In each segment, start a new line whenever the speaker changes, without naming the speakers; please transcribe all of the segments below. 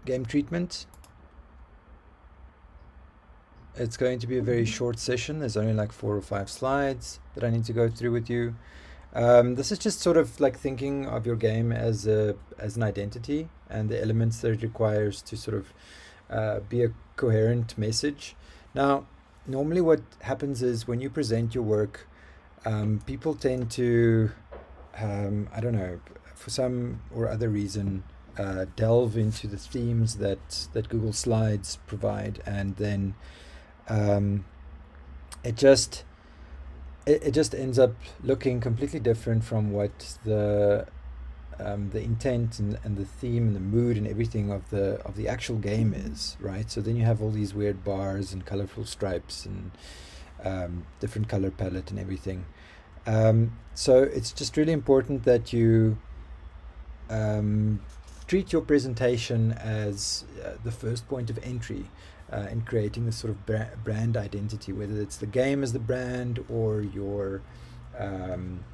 game treatment. It's going to be a very short session. There's only like 4 or 5 slides that I need to go through with you. This is just sort of like thinking of your game as an identity and the elements that it requires to sort of be a coherent message. Now, normally what happens is when you present your work, people tend to, I don't know, for some or other reason, delve into the themes that Google Slides provide, and then um, it just it just ends up looking completely different from what the intent and the theme and the mood and everything of the actual game is, right? So then you have all these weird bars and colorful stripes and different color palette and everything. So it's just really important that you um, treat your presentation as the first point of entry in creating this sort of brand identity, whether it's the game as the brand or um,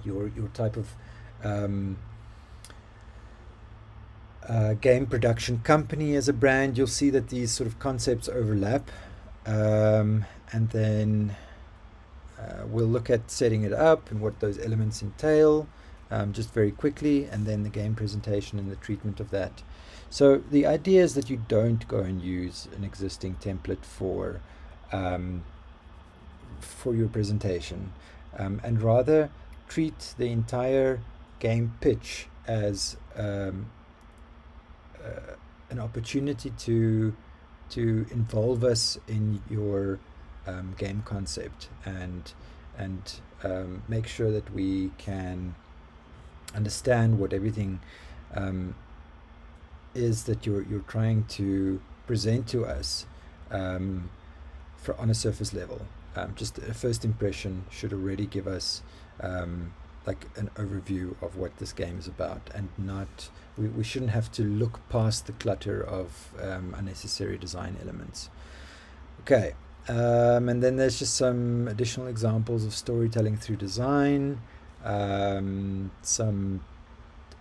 your type of game production company as a brand. You'll see that these sort of concepts overlap, and then we'll look at setting it up and what those elements entail, just very quickly, and then the game presentation and the treatment of that. So the idea is that you don't go and use an existing template for your presentation, and rather treat the entire game pitch as an opportunity to involve us in your game concept, and make sure that we can understand what everything is that you're trying to present to us, on a surface level. Just a first impression should already give us like an overview of what this game is about, and not we shouldn't have to look past the clutter of unnecessary design elements. Okay, and then there's just some additional examples of storytelling through design. Some,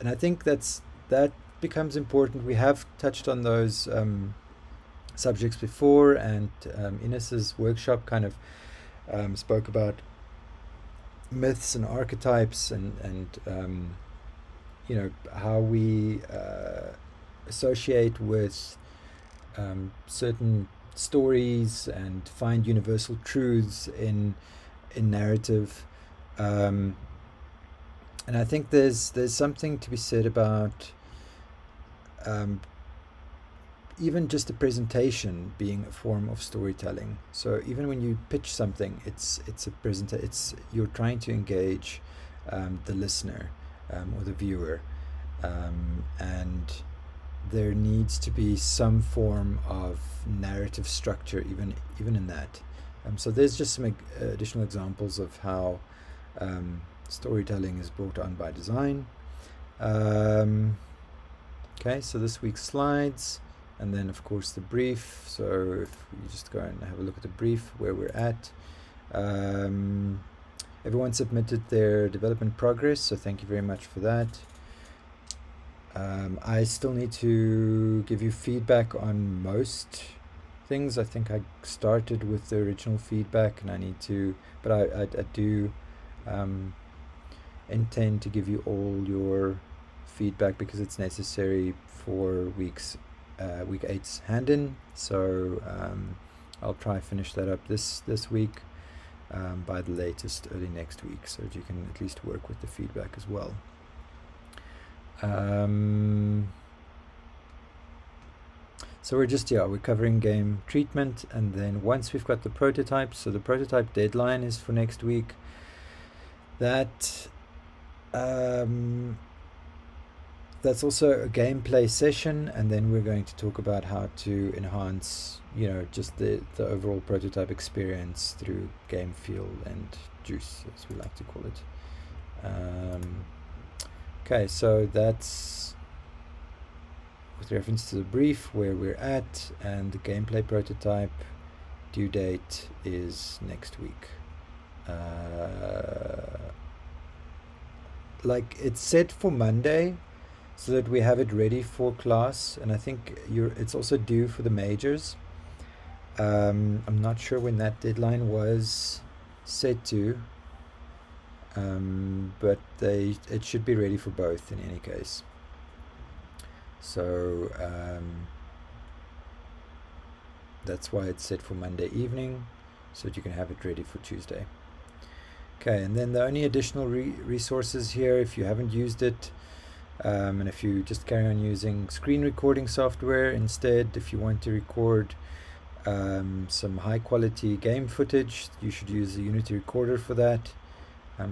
and I think that becomes important. We have touched on those subjects before, and Ines's workshop kind of spoke about myths and archetypes, and how we associate with certain stories and find universal truths in narrative. And I think there's something to be said about even just a presentation being a form of storytelling. So even when you pitch something, it's you're trying to engage the listener, or the viewer, and there needs to be some form of narrative structure even in that. So there's just some additional examples of how storytelling is brought on by design. Okay, so this week's slides, and then of course the brief. So if we just go and have a look at the brief, where we're at. Everyone submitted their development progress, so thank you very much for that. I still need to give you feedback on most things. I think I started with the original feedback, and I need to, but I do intend to give you all your feedback because it's necessary for week 8's hand-in. So I'll try finish that up this week, by the latest early next week, so that you can at least work with the feedback as well. So we're covering game treatment, and then once we've got the prototype, so the prototype deadline is for next week. That's also a gameplay session, and then we're going to talk about how to enhance, just the overall prototype experience through game feel and juice, as we like to call it. Okay, so that's with reference to the brief, where we're at, and the gameplay prototype due date is next week. Like, it's set for Monday, so that we have it ready for class. And I think it's also due for the majors. I'm not sure when that deadline was set to, but it should be ready for both in any case. So that's why it's set for Monday evening, so that you can have it ready for Tuesday. Okay, and then the only additional resources here, if you haven't used it, and if you just carry on using screen recording software instead, if you want to record some high quality game footage, you should use a Unity recorder for that.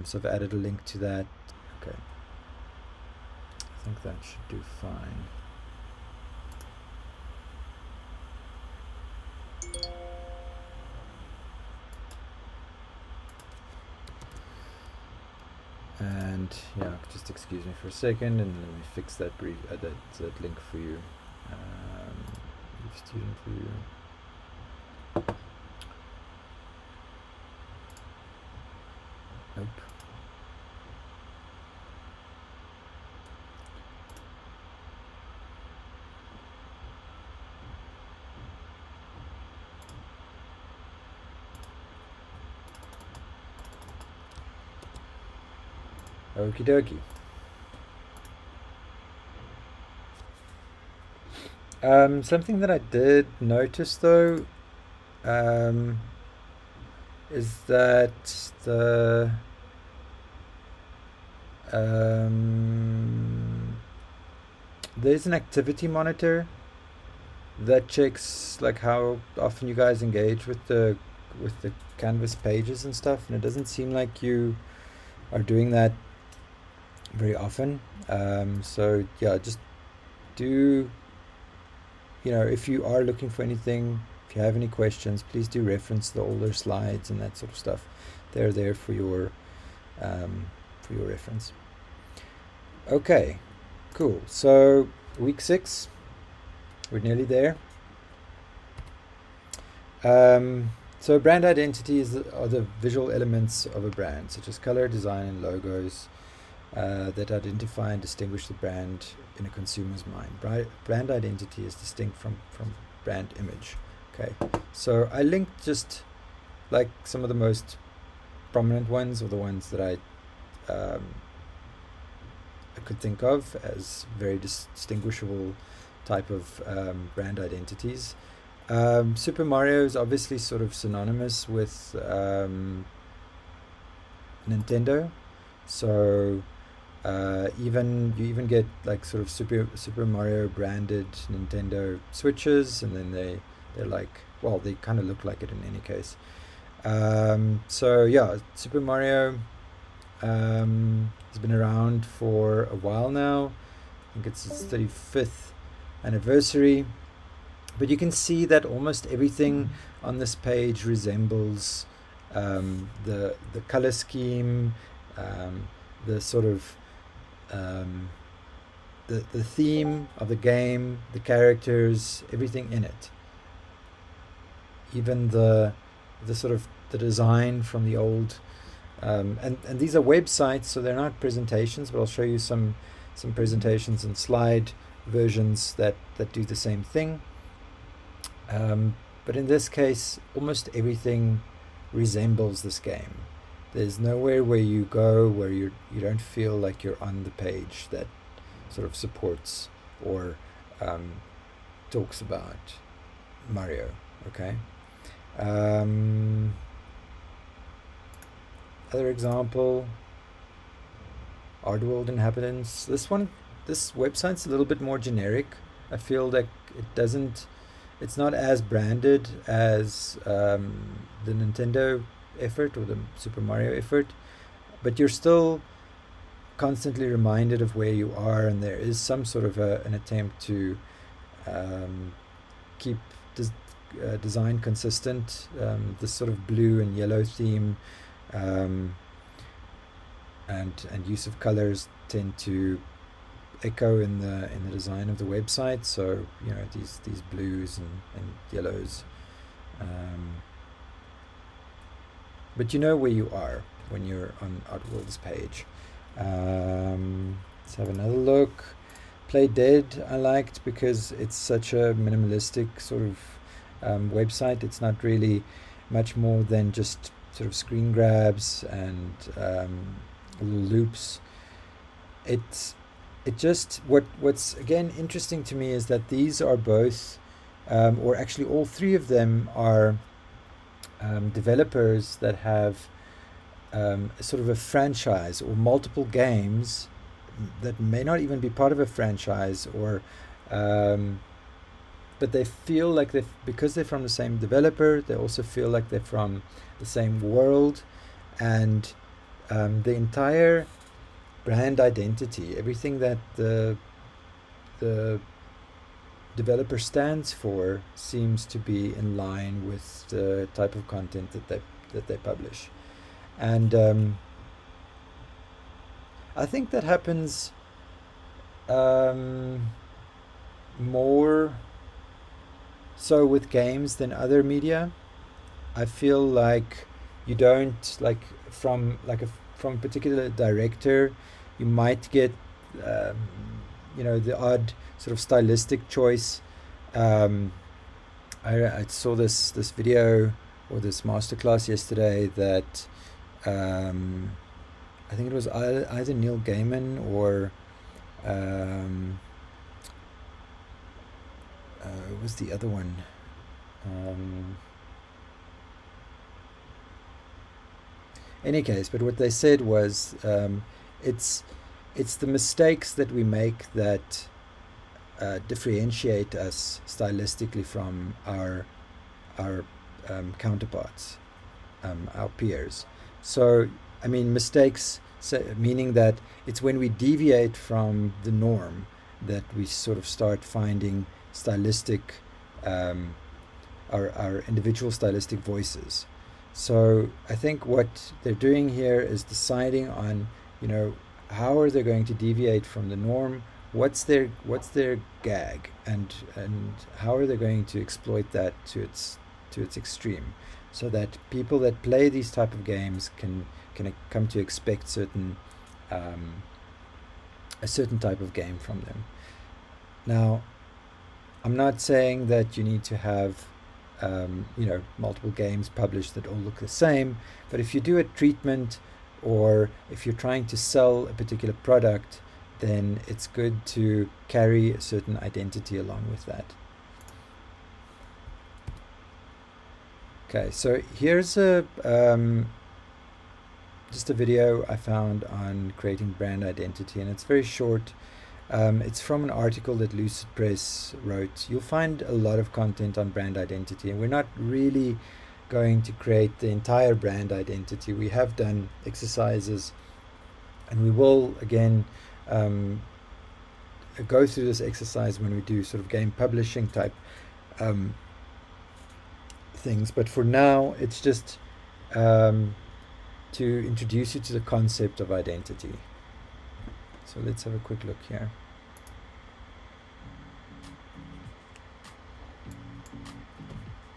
So I've added a link to that. Okay, I think that should do fine. And yeah, just excuse me for a second, and let me fix that that link for you. Student view. Nope. Okie dokie. Something that I did notice though is that there's an activity monitor that checks like how often you guys engage with the Canvas pages and stuff, and it doesn't seem like you are doing that very often. So yeah, just do, if you are looking for anything, if you have any questions, please do reference the older slides and that sort of stuff. They're there for your reference. Okay, cool. So week 6, we're nearly there. So brand identity are the visual elements of a brand, such as color, design, and logos that identify and distinguish the brand in a consumer's mind. Brand identity is distinct from brand image. Okay, so I linked just like some of the most prominent ones, or the ones that I could think of as very distinguishable type of brand identities. Super Mario is obviously sort of synonymous with Nintendo, so you even get like sort of Super Mario branded Nintendo Switches, and then they're like, well, they kind of look like it in any case. So yeah, Super Mario has been around for a while now. I think it's its 35th anniversary. But you can see that almost everything on this page resembles the color scheme, the sort of the theme of the game, the characters, everything in it. Even the sort of the design from the old, and these are websites, so they're not presentations, but I'll show you some presentations and slide versions that do the same thing. But in this case, almost everything resembles this game. There's nowhere where you go where you don't feel like you're on the page that sort of supports or talks about Mario. Okay. Other example, Ardworld Inhabitants. This website's a little bit more generic. I feel like it's not as branded as the Nintendo effort or the Super Mario effort, but you're still constantly reminded of where you are, and there is some sort of an attempt to keep design consistent. This sort of blue and yellow theme and use of colors tend to echo in the design of the website. So these blues and yellows, but you know where you are when you're on Oddworld's page. Let's have another look. Play Dead I liked because it's such a minimalistic sort of website. It's not really much more than just sort of screen grabs and little loops. It just what's again interesting to me is that these are both, or actually all three of them are developers that have sort of a franchise or multiple games that may not even be part of a franchise, or but they feel like because they're from the same developer, they also feel like they're from the same world, and the entire brand identity, everything that the developer stands for, seems to be in line with the type of content that they publish. And I think that happens more so with games than other media. I feel like you don't from a particular director, you might get the odd sort of stylistic choice. I saw this video or this masterclass yesterday that I think it was either Neil Gaiman or it was the other one. Any case, but what they said was it's the mistakes that we make that differentiate us stylistically from our counterparts, our peers. So, I mean, mistakes, meaning that it's when we deviate from the norm that we sort of start finding stylistic, our individual stylistic voices. So I think what they're doing here is deciding on, how are they going to deviate from the norm? What's their gag, and how are they going to exploit that to its extreme, so that people that play these type of games can come to expect a certain type of game from them. Now, I'm not saying that you need to have multiple games published that all look the same, but if you do a treatment, or if you're trying to sell a particular product, then it's good to carry a certain identity along with that. Okay, so here's just a video I found on creating brand identity, and it's very short. It's from an article that Lucid Press wrote. You'll find a lot of content on brand identity, and we're not really going to create the entire brand identity. We have done exercises, and we will again go through this exercise when we do sort of game publishing type things. But for now, it's just to introduce you to the concept of identity. So let's have a quick look here.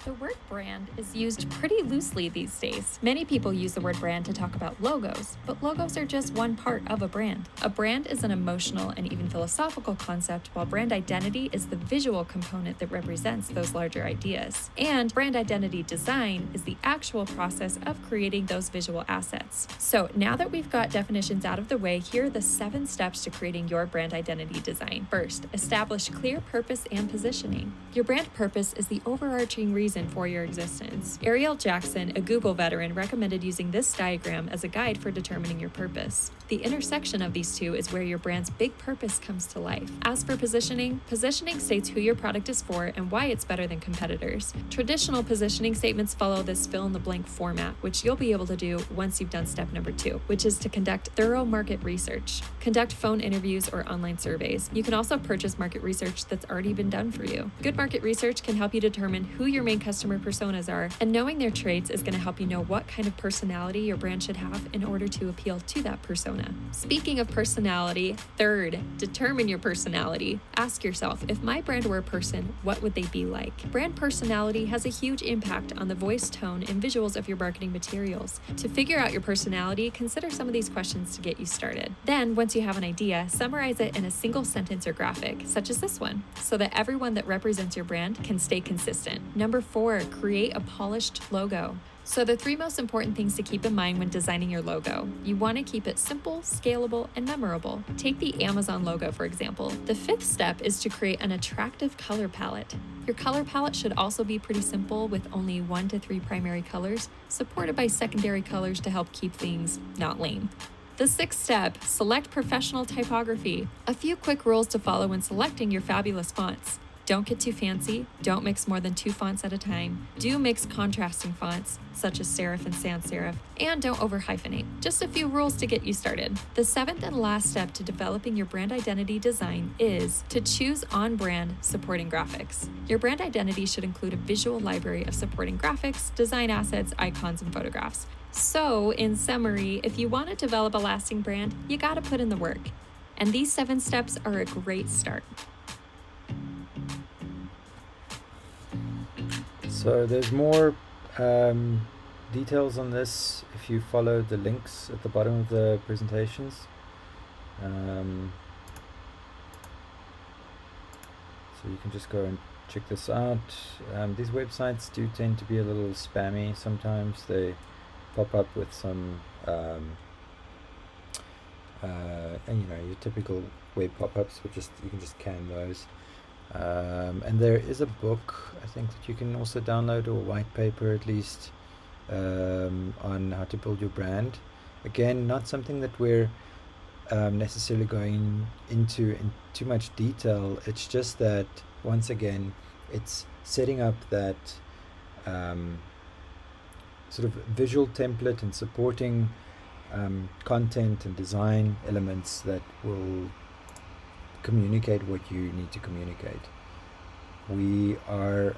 The word brand is used pretty loosely these days. Many people use the word brand to talk about logos, but logos are just one part of a brand. A brand is an emotional and even philosophical concept, while brand identity is the visual component that represents those larger ideas. And brand identity design is the actual process of creating those visual assets. So now that we've got definitions out of the way, here are the 7 steps to creating your brand identity design. First, establish clear purpose and positioning. Your brand purpose is the overarching reason for your existence. Ariel Jackson, a Google veteran, recommended using this diagram as a guide for determining your purpose. The intersection of these two is where your brand's big purpose comes to life. As for positioning states who your product is for and why it's better than competitors. Traditional positioning statements follow this fill-in-the-blank format, which you'll be able to do once you've done step number 2, which is to conduct thorough market research. Conduct phone interviews or online surveys. You can also purchase market research that's already been done for you. Good market research can help you determine who your main customer personas are, and knowing their traits is going to help you know what kind of personality your brand should have in order to appeal to that persona. Speaking of personality, third, determine your personality. Ask yourself, if my brand were a person, what would they be like? Brand personality has a huge impact on the voice, tone, and visuals of your marketing materials. To figure out your personality, consider some of these questions to get you started. Then, once you have an idea, summarize it in a single sentence or graphic, such as this one, so that everyone that represents your brand can stay consistent. Number 4, create a polished logo. So the 3 most important things to keep in mind when designing your logo. You want to keep it simple, scalable, and memorable. Take the Amazon logo, for example. The 5th step is to create an attractive color palette. Your color palette should also be pretty simple, with only 1 to 3 primary colors, supported by secondary colors to help keep things not lame. The 6th step, select professional typography. A few quick rules to follow when selecting your fabulous fonts. Don't get too fancy, don't mix more than 2 fonts at a time, do mix contrasting fonts, such as serif and sans serif, and don't over hyphenate. Just a few rules to get you started. The 7th and last step to developing your brand identity design is to choose on-brand supporting graphics. Your brand identity should include a visual library of supporting graphics, design assets, icons, and photographs. So, in summary, if you want to develop a lasting brand, you gotta put in the work. And these 7 steps are a great start.
So there's more details on this if you follow the links at the bottom of the presentations. So you can just go and check this out. These websites do tend to be a little spammy sometimes. They pop up with some and your typical web pop-ups, but you can just can those. And there is a book, I think, that you can also download, or a white paper at least, on how to build your brand. Again, not something that we're necessarily going into in too much detail. It's just that, once again, it's setting up that sort of visual template and supporting content and design elements that will communicate what you need to communicate. We are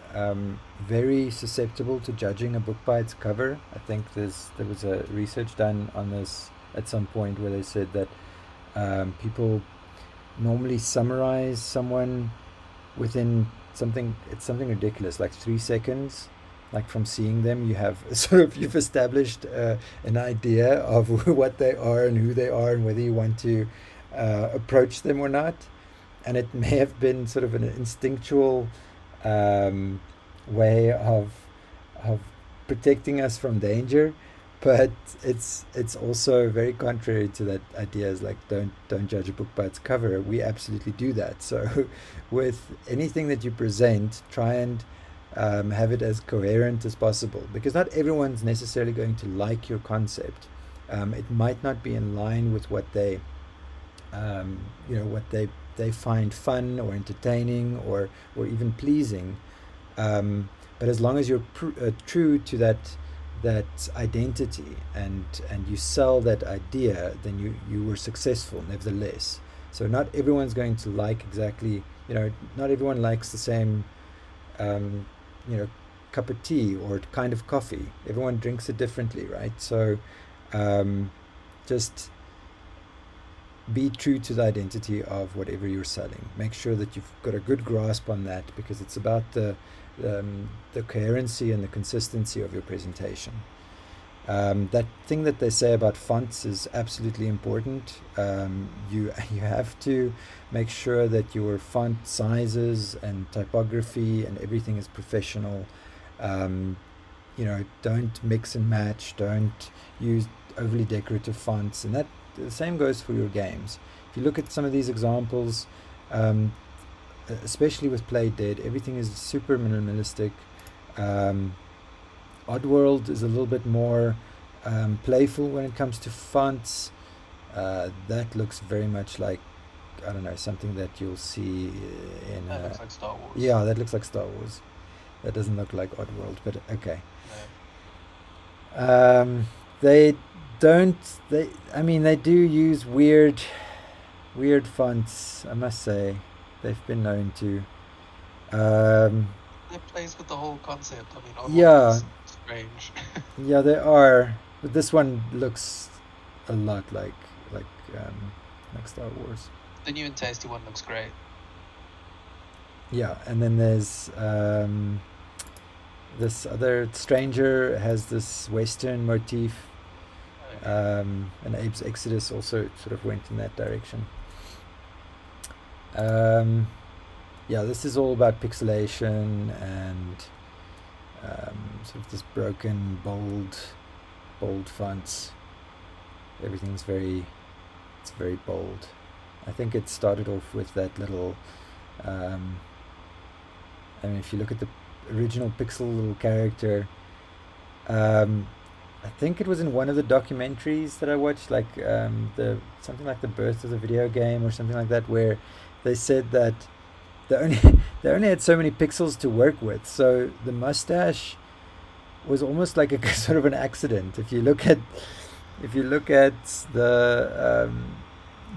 very susceptible to judging a book by its cover. I think there was a research done on this at some point where they said that people normally summarize someone within something ridiculous, like 3 seconds. Like, from seeing them, you have you've established an idea of what they are and who they are and whether you want to approach them or not. And it may have been sort of an instinctual way of protecting us from danger, but it's also very contrary to that idea. Is like, don't judge a book by its cover. We absolutely do that. So with anything that you present, try and have it as coherent as possible, because not everyone's necessarily going to like your concept. It might not be in line with what they what they find fun or entertaining or even pleasing, but as long as you're true to that identity and you sell that idea, then you were successful nevertheless. So not everyone's going to like exactly, not everyone likes the same cup of tea or kind of coffee. Everyone drinks it differently, right? So just be true to the identity of whatever you're selling. Make sure that you've got a good grasp on that, because it's about the coherency and the consistency of your presentation. That thing that they say about fonts is absolutely important. You have to make sure that your font sizes and typography and everything is professional. Don't mix and match. Don't use overly decorative fonts, and that the same goes for your games. If you look at some of these examples, especially with Play Dead, everything is super minimalistic. Oddworld is a little bit more playful when it comes to fonts. That looks very much like, I don't know, something that you'll see in...
That looks like Star Wars.
Yeah, that looks like Star Wars. That doesn't look like Oddworld, but okay.
No.
They do use weird fonts, I must say. They've been known to.
They that plays with the whole concept. I mean, oddworld
Yeah,
is strange.
yeah, they are. But this one looks a lot like um, like Star Wars.
The new and tasty one looks great.
Yeah, and then there's this other stranger has this Western motif,
Okay.
and Abe's Exodus also sort of went in that direction. Um, yeah, this is all about pixelation and sort of this broken, bold fonts. Everything's it's very bold. I think it started off with that little. Um, I mean, if you look at the original pixel little character, um, I think it was in one of the documentaries that I watched, like the something like the birth of the video game or something like that, where they said that they only they only had so many pixels to work with, so the mustache was almost like a sort of an accident. If you look at the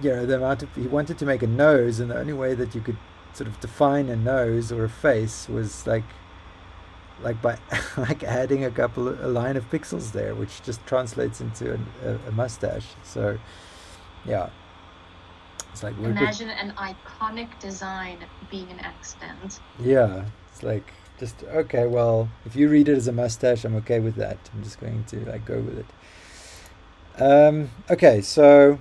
the amount of he wanted to make a nose, and the only way that you could sort of define a nose or a face was like by like adding a line of pixels there, which just translates into a mustache. So yeah, it's like we're good.
Imagine an iconic design being an accident.
Yeah, it's like just okay. Well, if you read it as a mustache, I'm okay with that. I'm just going to like go with it. Okay, so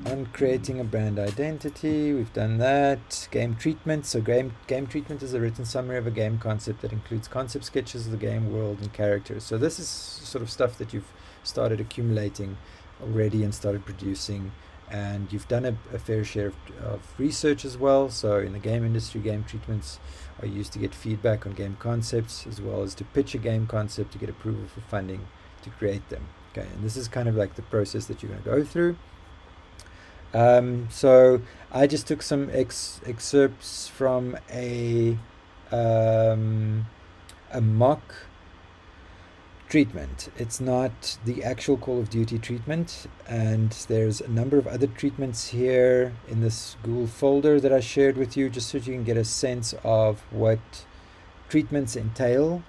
on creating a brand identity, we've done that. Game treatment. So game treatment is a written summary of a game concept that includes concept sketches of the game world and characters. So this is sort of stuff that you've started accumulating already and started producing, and you've done a fair share of research as well. So in the game industry, game treatments are used to get feedback on game concepts, as well as to pitch a game concept to get approval for funding to create them. Okay, and this is kind of like the process that you're going to go through. So I just took some excerpts from a mock treatment. It's not the actual Call of Duty treatment, and there's a number of other treatments here in this Google folder that I shared with you, just so you can get a sense of what treatments entail.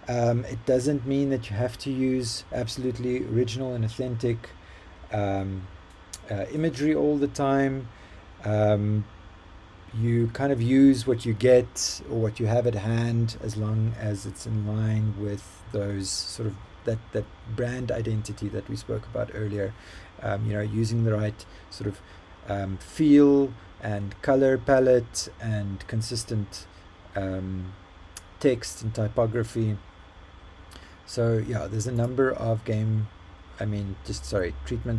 It doesn't mean that you have to use absolutely original and authentic imagery all the time. You kind of use what you get or what you have at hand, as long as it's in line with those sort of that brand identity that we spoke about earlier. Using the right sort of feel and color palette and consistent text and typography. So yeah, there's a number of treatment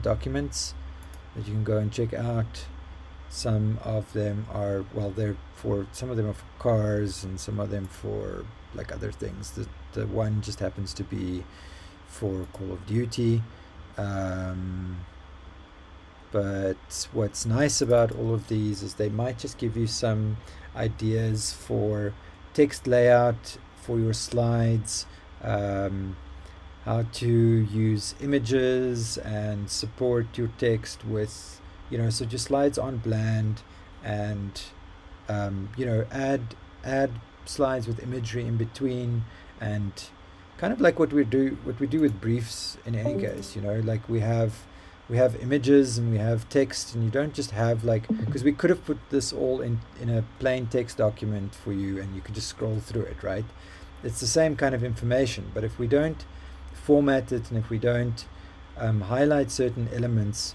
documents that you can go and check out. Some of them are some of them are for cars, and some of them for like other things. The one just happens to be for Call of Duty. But what's nice about all of these is they might just give you some ideas for text layout for your slides, how to use images and support your text with, so your slides aren't bland, and add slides with imagery in between, and kind of like what we do with briefs in any case. Like we have images and we have text, and you don't just have because we could have put this all in a plain text document for you, and you could just scroll through it, right? It's the same kind of information, but if we don't format it, and if we don't highlight certain elements,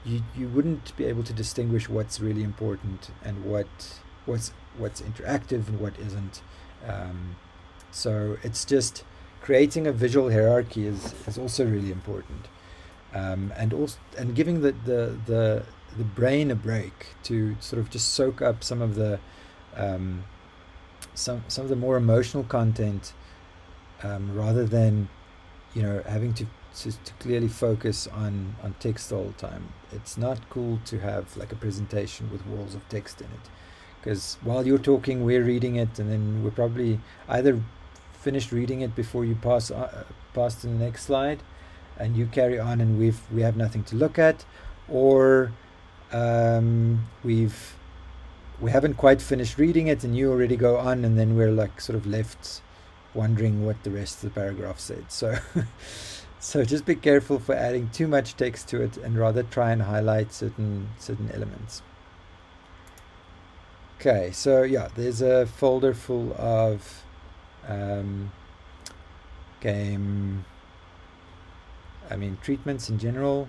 you wouldn't be able to distinguish what's really important and what's interactive and what isn't. So it's just creating a visual hierarchy is also really important, and giving the brain a break to sort of just soak up some of the some of the more emotional content, rather than having to clearly focus on text all the time. It's not cool to have like a presentation with walls of text in it, because while you're talking, we're reading it, and then we're probably either finished reading it before you pass to the next slide, and you carry on, and we have nothing to look at, or we've we haven't quite finished reading it and you already go on, and then we're like sort of left wondering what the rest of the paragraph said. So so just be careful for adding too much text to it, and rather try and highlight certain elements. Okay, so yeah, there's a folder full of game, treatments in general.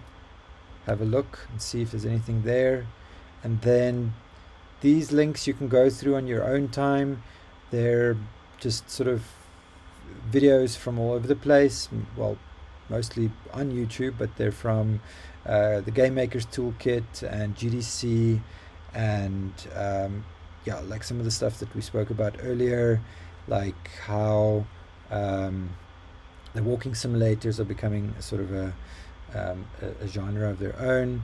Have a look and see if there's anything there. And then these links you can go through on your own time. They're just sort of videos from all over the place. Well, mostly on YouTube, but they're from the Game Maker's Toolkit and GDC, and like some of the stuff that we spoke about earlier, like how the walking simulators are becoming sort of a genre of their own.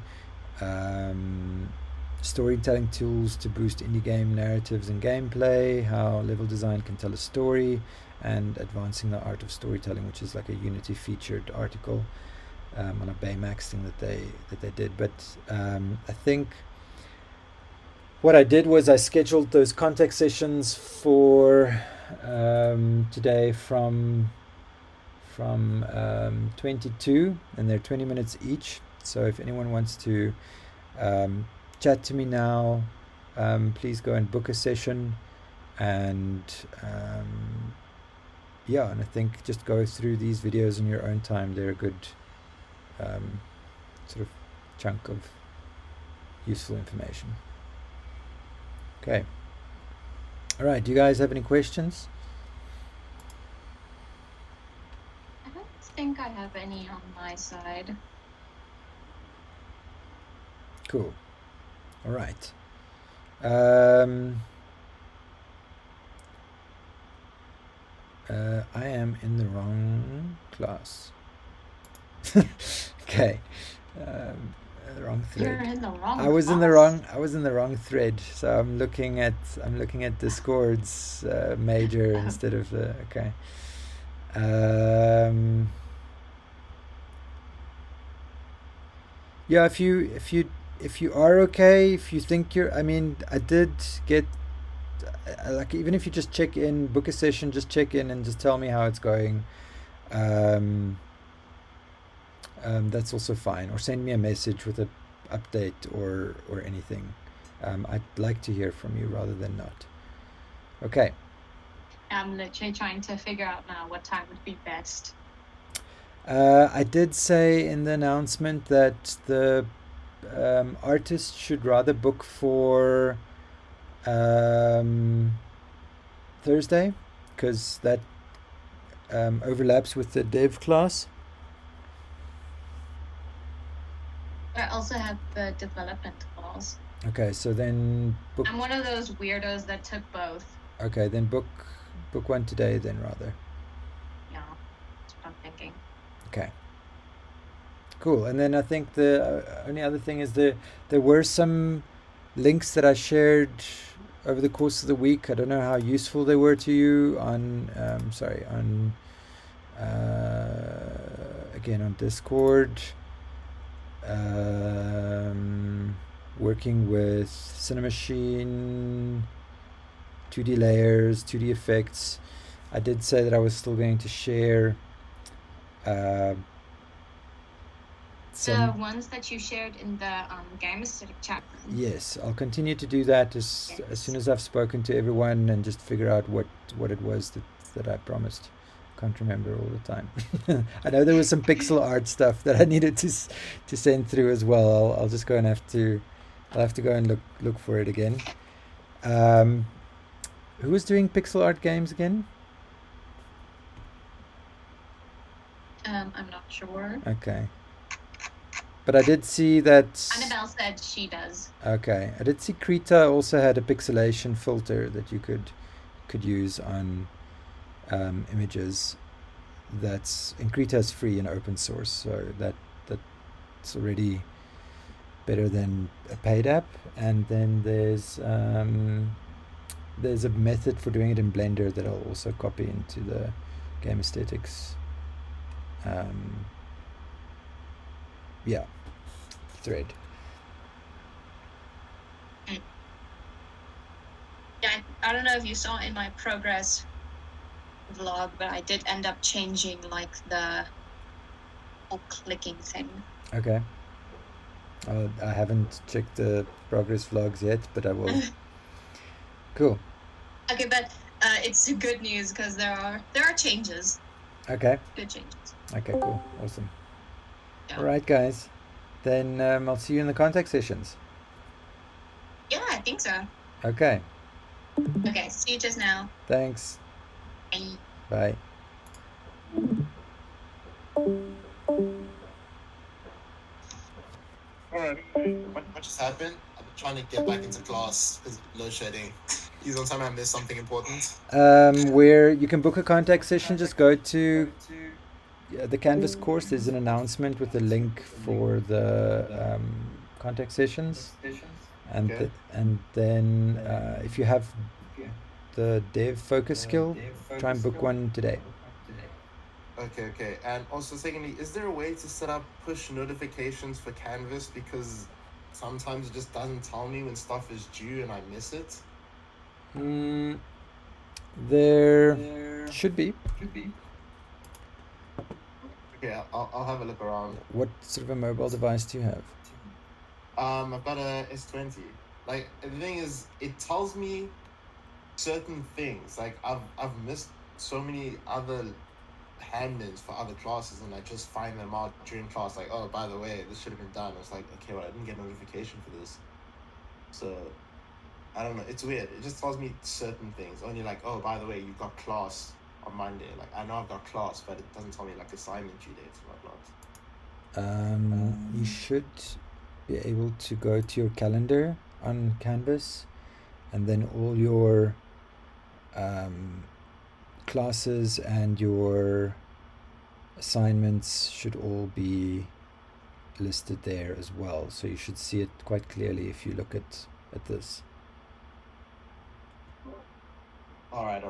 Storytelling tools to boost indie game narratives and gameplay, how level design can tell a story, and advancing the art of storytelling, which is like a Unity featured article on a Baymax thing that they did. But I think what I did was I scheduled those contact sessions for today from 22, and they're 20 minutes each. So if anyone wants to chat to me now, please go and book a session, and and I think just go through these videos in your own time. They're a good sort of chunk of useful information. Okay. All right. Do you guys have any questions?
I don't think I have any on my side.
Cool. All right. I am in the wrong class. Okay. The wrong thread.
You're in the wrong
I was
class.
I was in the wrong thread. So I'm looking at Discord's major instead of the okay. Yeah, if you are okay, if you think you're, I did get like, even if you just check in, book a session, just check in and just tell me how it's going. That's also fine, or send me a message with an update or anything. I'd like to hear from you rather than not. Okay.
I'm literally trying to figure out now what time would be best.
I did say in the announcement that the artist should rather book for Thursday, because that overlaps with the dev class.
I also have the development class.
Okay, so then book.
I'm one of those weirdos that took both.
Okay, then book one today then rather.
Yeah, that's what I'm thinking.
Okay. Cool. And then I think the only other thing is there were some links that I shared over the course of the week. I don't know how useful they were to you on again on Discord. Working with Cinemachine, 2D layers, 2D effects. I did say that I was still going to share
The ones that you shared in the game aesthetic chat.
Yes, I'll continue to do that as soon as I've spoken to everyone and just figure out what it was that I promised. Can't remember all the time. I know there was some pixel art stuff that I needed to send through as well. I'll just go and have to go and look for it again. Who was doing pixel art games again?
I'm not sure.
Okay. But I did see that
Annabelle said she does.
Okay, I did see Krita also had a pixelation filter that you could use on images. And Krita is free and open source, so that's already better than a paid app. And then there's a method for doing it in Blender that I'll also copy into the game aesthetics thread.
I don't know if you saw in my progress vlog, but I did end up changing like the whole clicking thing.
Okay. I haven't checked the progress vlogs yet, but I will. Cool.
Okay, but it's good news because there are changes.
Okay.
Good changes.
Okay, cool. Awesome.
Yeah.
All right, guys. Then I'll see you in the contact sessions.
Yeah, I think so.
Okay.
Okay, see you just now.
Thanks.
Bye.
Bye.
Alright. What just happened? I've been trying to get back into class because of load shedding. Please don't tell me I missed something important.
Where you can book a contact session, just go to the Canvas course. There's an announcement with a link for the contact sessions, and
Okay.
and then if you have the dev focus skill, try and book one today.
Okay. And also, secondly, is there a way to set up push notifications for Canvas? Because sometimes it just doesn't tell me when stuff is due and I miss it.
There should be.
Okay, I'll have a look around.
What sort of a mobile device do you have?
I've got a S20. Like, the thing is, it tells me certain things. Like, I've missed so many other handmaids for other classes, and I just find them out during class. Like, oh, by the way, this should have been done. It's like, okay, well, I didn't get a notification for this. So, I don't know. It's weird. It just tells me certain things. Only like, oh, by the way, you've got class on Monday. Like, I know I've got class, but it doesn't tell me like assignment due dates and whatnot.
You should be able to go to your calendar on Canvas, and then all your classes and your assignments should all be listed there as well. So you should see it quite clearly if you look at this.
All right.